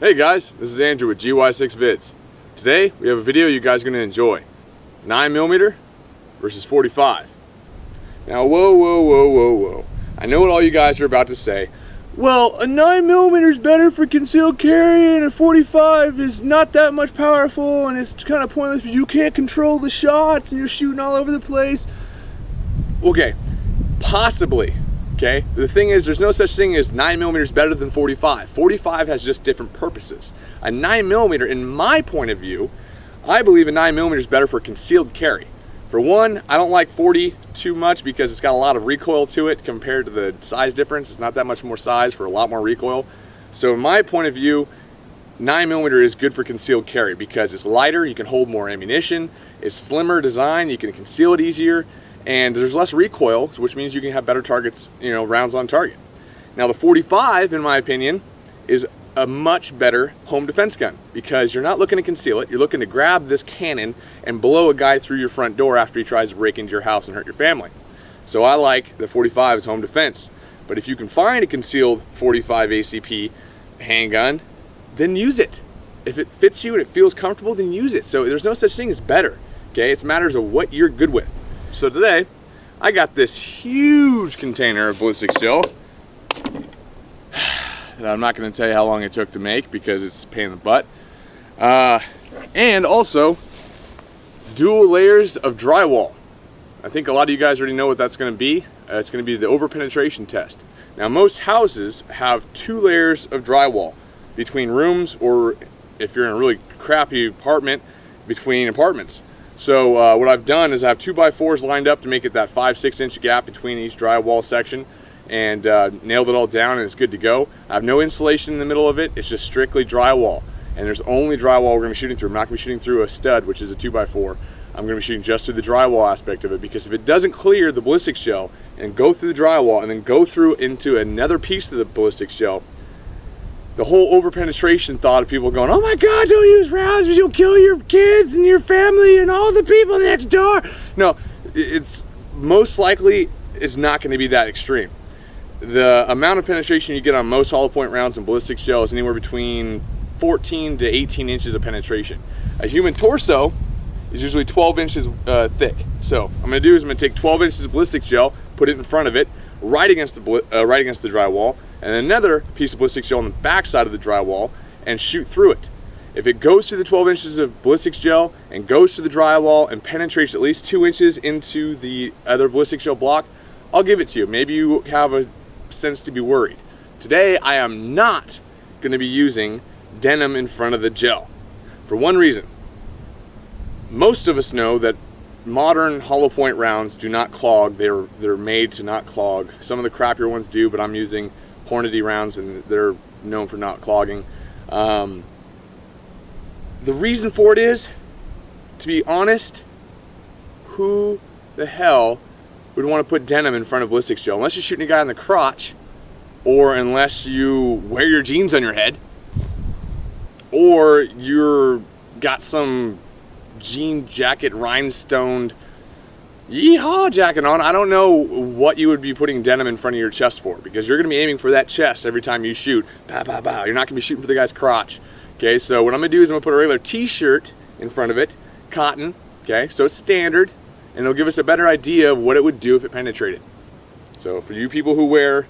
Hey guys, this is Andrew with GY6 Vids. Today we have a video you guys are going to enjoy. 9mm versus 45. Now whoa. I know what all you guys are about to say. Well, a 9mm is better for concealed carry and a 45 is not that much powerful and it's kind of pointless because you can't control the shots and you're shooting all over the place. Okay, possibly. Okay, the thing is, there's no such thing as 9mm is better than 45. 45 has just different purposes. A 9mm, in my point of view, I believe a 9mm is better for concealed carry. For one, I don't like 40 too much because it's got a lot of recoil to it compared to the size difference. It's not that much more size for a lot more recoil. So in my point of view, 9mm is good for concealed carry because it's lighter, you can hold more ammunition, it's slimmer design, you can conceal it easier, and there's less recoil, which means you can have better targets, rounds on target. Now the 45, in my opinion, is a much better home defense gun because you're not looking to conceal it, you're looking to grab this cannon and blow a guy through your front door after he tries to break into your house and hurt your family. So I like the 45 as home defense. But if you can find a concealed 45 ACP handgun, then use it. If it fits you and it feels comfortable, then use it. So there's no such thing as better, okay? It's matters of what you're good with. So today, I got this huge container of ballistics gel. And I'm not going to tell you how long it took to make because it's a pain in the butt. And also, dual layers of drywall. I think a lot of you guys already know what that's going to be. It's going to be the over-penetration test. Now, most houses have 2 layers of drywall between rooms, or if you're in a really crappy apartment, between apartments. So what I've done is I have 2x4s lined up to make it that 5-6 inch gap between each drywall section, and nailed it all down and it's good to go. I have no insulation in the middle of it, it's just strictly drywall. And there's only drywall we're going to be shooting through. I'm not going to be shooting through a stud, which is a 2x4. I'm going to be shooting just through the drywall aspect of it, because if it doesn't clear the ballistics gel and go through the drywall and then go through into another piece of the ballistics gel, the whole over-penetration thought of people going, oh my God, don't use rounds because you'll kill your kids and your family and all the people next door. No, it's most likely it's not going to be that extreme. The amount of penetration you get on most hollow point rounds in ballistics gel is anywhere between 14 to 18 inches of penetration. A human torso is usually 12 inches thick. So what I'm going to do is I'm going to take 12 inches of ballistics gel, put it in front of it, right against the drywall, and another piece of ballistics gel on the back side of the drywall, and shoot through it. If it goes through the 12 inches of ballistics gel and goes through the drywall and penetrates at least 2 inches into the other ballistics gel block, I'll give it to you. Maybe you have a sense to be worried. Today I am not going to be using denim in front of the gel for one reason. Most of us know that modern hollow point rounds do not clog. They're made to not clog. Some of the crappier ones do, but I'm using Hornady rounds and they're known for not clogging. The reason for it is, to be honest, who the hell would want to put denim in front of ballistics gel? Unless you're shooting a guy in the crotch, or unless you wear your jeans on your head, or you're got some jean jacket rhinestoned yeehaw jacket on. I don't know what you would be putting denim in front of your chest for, because you're going to be aiming for that chest every time you shoot. Pow, pow, pow. You're not going to be shooting for the guy's crotch. Okay, so what I'm going to do is I'm going to put a regular t-shirt in front of it, cotton, okay, so it's standard, and it'll give us a better idea of what it would do if it penetrated. So for you people who wear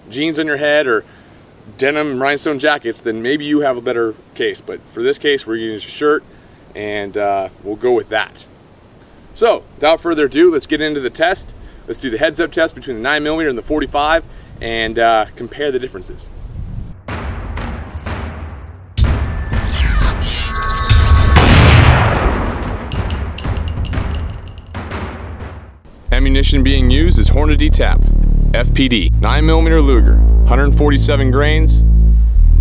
jeans on your head or denim rhinestone jackets, then maybe you have a better case. But for this case, we're using a shirt, and we'll go with that. So without further ado, let's get into the test. Let's do the heads-up test between the 9mm and the 45 and compare the differences. Ammunition being used is Hornady Tap, FPD, 9mm Luger, 147 grains,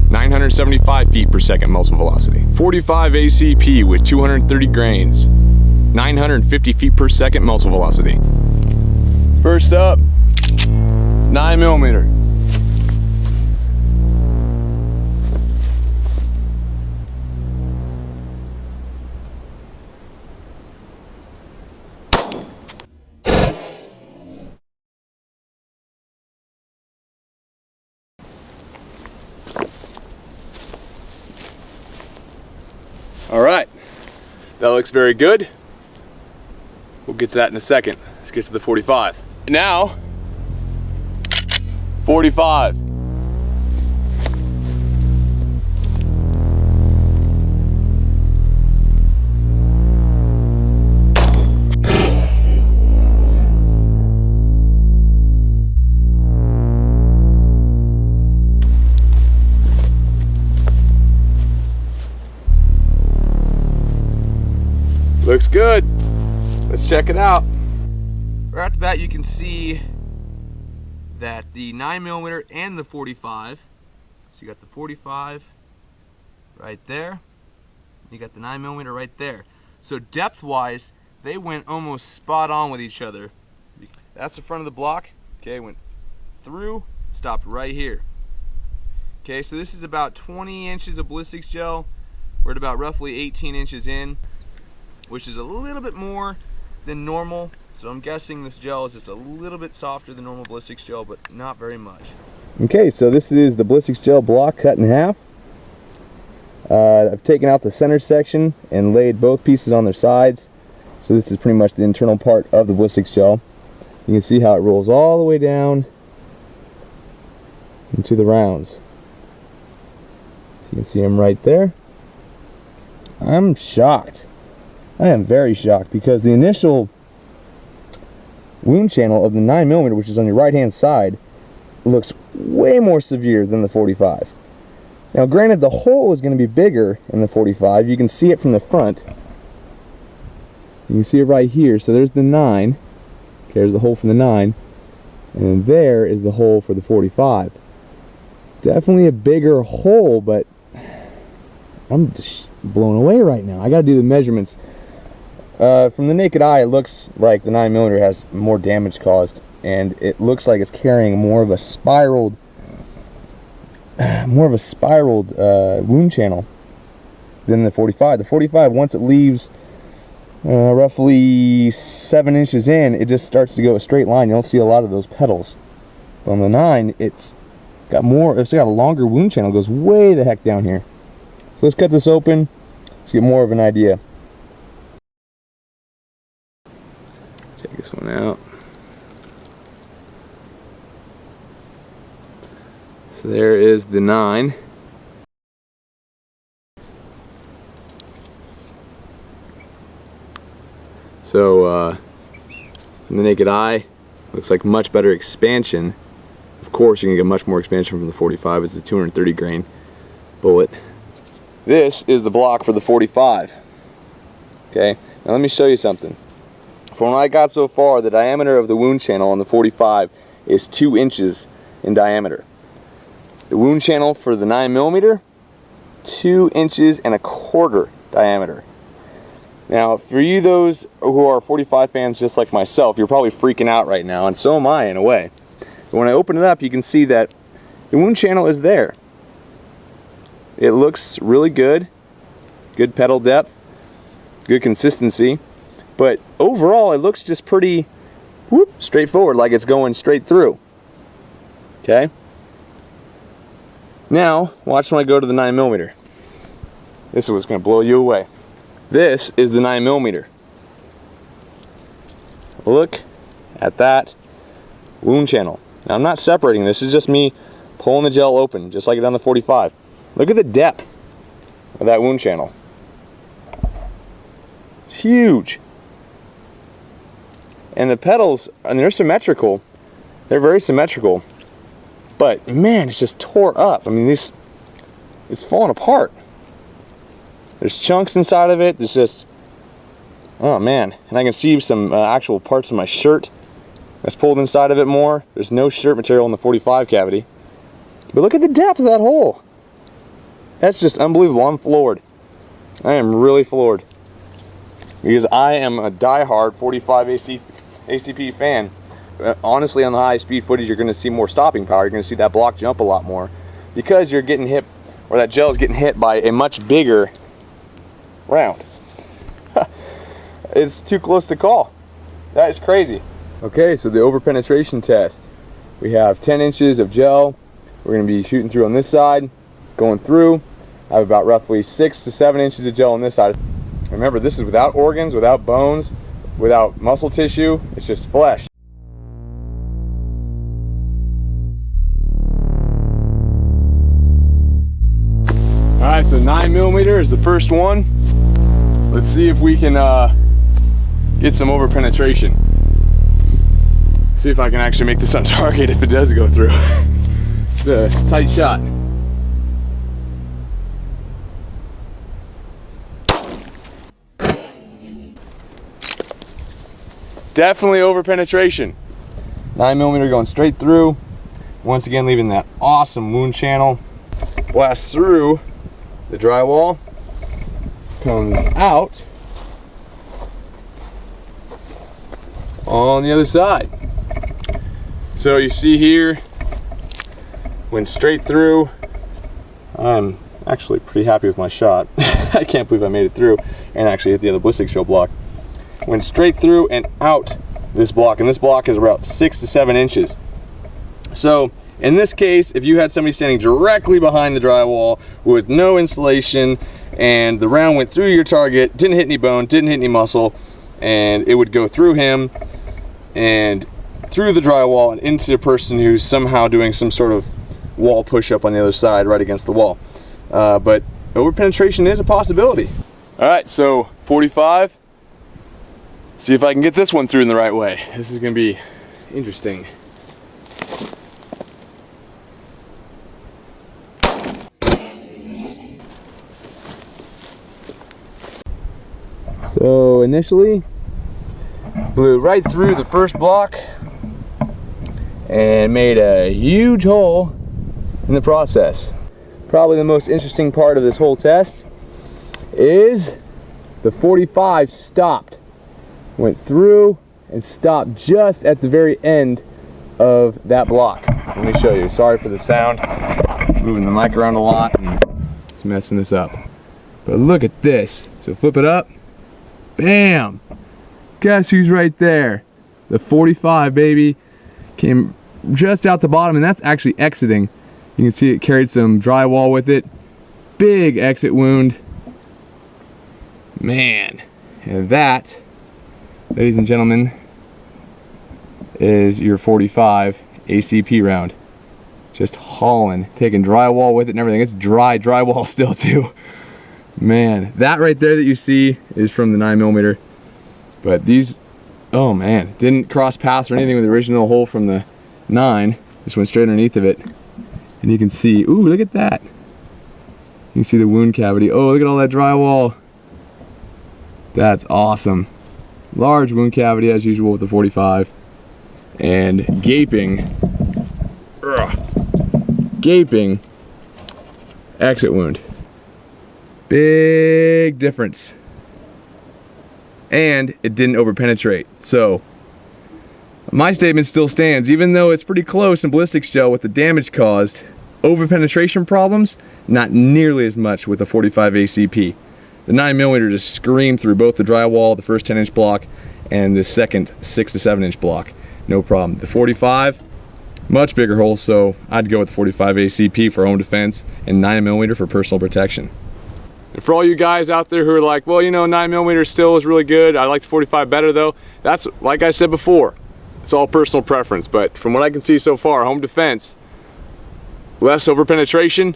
975 feet per second muzzle velocity. 45 ACP with 230 grains, 950 feet per second muzzle velocity. First up, 9mm. All right, that looks very good. We'll get to that in a second. Let's get to the 45. Now, 45. Looks good. Let's check it out. Right off the bat, you can see that the 9mm and the 45. So you got the 45 right there. You got the 9mm right there. So depth-wise, they went almost spot on with each other. That's the front of the block. Okay, went through, stopped right here. Okay, so this is about 20 inches of ballistics gel. We're at about roughly 18 inches in, which is a little bit more than normal. So I'm guessing this gel is just a little bit softer than normal ballistics gel, but not very much. Okay, so this is the ballistics gel block cut in half. I've taken out the center section and laid both pieces on their sides. So this is pretty much the internal part of the ballistics gel. You can see how it rolls all the way down into the rounds. So you can see them right there. I'm shocked. I am very shocked because the initial wound channel of the 9mm, which is on your right hand side, looks way more severe than the 45. Now granted, the hole is going to be bigger in the 45. You can see it from the front. You can see it right here. So there's the 9. Okay, there's the hole for the 9. And then there is the hole for the 45. Definitely a bigger hole, but I'm just blown away right now. I got to do the measurements. From the naked eye, it looks like the 9mm has more damage caused, and it looks like it's carrying more of a spiraled wound channel than the 45. The 45, once it leaves roughly 7 inches in, it just starts to go a straight line. You don't see a lot of those petals. But on the 9, it's got a longer wound channel. It goes way the heck down here. So let's cut this open. Let's get more of an idea. Take this one out. So there is the 9. So from the naked eye, looks like much better expansion. Of course, you can get much more expansion from the 45. It's a 230 grain bullet. This is the block for the 45. Okay, now let me show you something. From what I got so far, the diameter of the wound channel on the 45 is 2 inches in diameter. The wound channel for the 9mm, 2 inches and a quarter diameter. Now, for you those who are 45 fans just like myself, you're probably freaking out right now, and so am I in a way. But when I open it up, you can see that the wound channel is there. It looks really good. Good petal depth, good consistency. But overall, it looks just pretty straightforward, like it's going straight through. Okay? Now, watch when I go to the 9mm. This is what's going to blow you away. This is the 9mm. Look at that wound channel. Now, I'm not separating this. It's just me pulling the gel open, just like it on the 45. Look at the depth of that wound channel. It's huge. And the petals, and they're symmetrical. They're very symmetrical. But man, it's just tore up. I mean, it's falling apart. There's chunks inside of it. It's just, oh man. And I can see some actual parts of my shirt that's pulled inside of it more. There's no shirt material in the 45 cavity. But look at the depth of that hole. That's just unbelievable. I'm floored. I am really floored. Because I am a die-hard 45 ACP fan. Honestly, on the high speed footage, you're going to see more stopping power. You're going to see that block jump a lot more because you're getting hit, or that gel is getting hit by a much bigger round. It's too close to call. That is crazy. Okay, so the over penetration test. We have 10 inches of gel. We're going to be shooting through on this side, going through. I have about roughly 6 to 7 inches of gel on this side. Remember, this is without organs, without bones, without muscle tissue. It's just flesh. Alright, so 9mm is the first one. Let's see if we can get some over penetration. See if I can actually make this on target if it does go through. It's a tight shot. Definitely over penetration. 9mm going straight through. Once again, leaving that awesome wound channel. Blasts through the drywall, comes out on the other side. So you see here, went straight through. I'm actually pretty happy with my shot. I can't believe I made it through and actually hit the other Ballistics show block. Went straight through and out this block, and this block is about 6 to 7 inches. So in this case, if you had somebody standing directly behind the drywall with no insulation and the round went through your target, didn't hit any bone, didn't hit any muscle, and it would go through him and through the drywall and into the person who's somehow doing some sort of wall push-up on the other side right against the wall. But over penetration is a possibility. All right, so 45. See if I can get this one through in the right way. This is gonna be interesting. So initially, blew right through the first block and made a huge hole in the process. Probably the most interesting part of this whole test is the 45 stopped. Went through and stopped just at the very end of that block. Let me show you. Sorry for the sound. Moving the mic around a lot and it's messing this up. But look at this. So flip it up. Bam! Guess who's right there? The 45, baby. Came just out the bottom, and that's actually exiting. You can see it carried some drywall with it. Big exit wound. Man. And that, ladies and gentlemen, is your 45 ACP round. Just hauling, taking drywall with it and everything. It's dry drywall still too. Man, that right there that you see is from the 9mm. But these, oh man, didn't cross paths or anything with the original hole from the 9. Just went straight underneath of it. And you can see, ooh, look at that. You can see the wound cavity. Oh, look at all that drywall. That's awesome. Large wound cavity as usual with the 45. And gaping exit wound. Big difference. And it didn't over penetrate. So my statement still stands. Even though it's pretty close in ballistics gel with the damage caused, over penetration problems, not nearly as much with the 45 ACP. The 9mm just screamed through both the drywall, the first 10-inch block, and the second 6 to 7 inch block. No problem. The 45, much bigger hole, so I'd go with the 45 ACP for home defense and 9mm for personal protection. And for all you guys out there who are like, well, you know, 9mm still is really good. I like the 45 better though. That's, like I said before, it's all personal preference. But from what I can see so far, home defense, less over penetration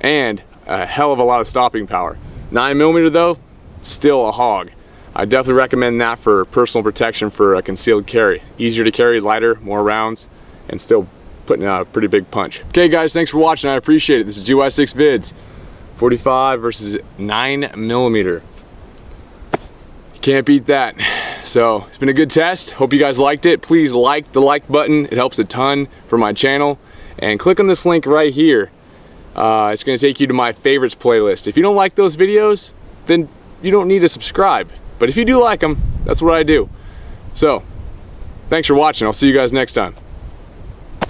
and a hell of a lot of stopping power. 9mm though, still a hog. I definitely recommend that for personal protection for a concealed carry. Easier to carry, lighter, more rounds, and still putting out a pretty big punch. Okay guys, thanks for watching. I appreciate it. This is GY6 Vids. 45 versus 9mm. Can't beat that. So it's been a good test. Hope you guys liked it. Please like the like button. It helps a ton for my channel. And click on this link right here. It's going to take you to my favorites playlist. If you don't like those videos, then you don't need to subscribe. But if you do like them, that's what I do. So thanks for watching. I'll see you guys next time.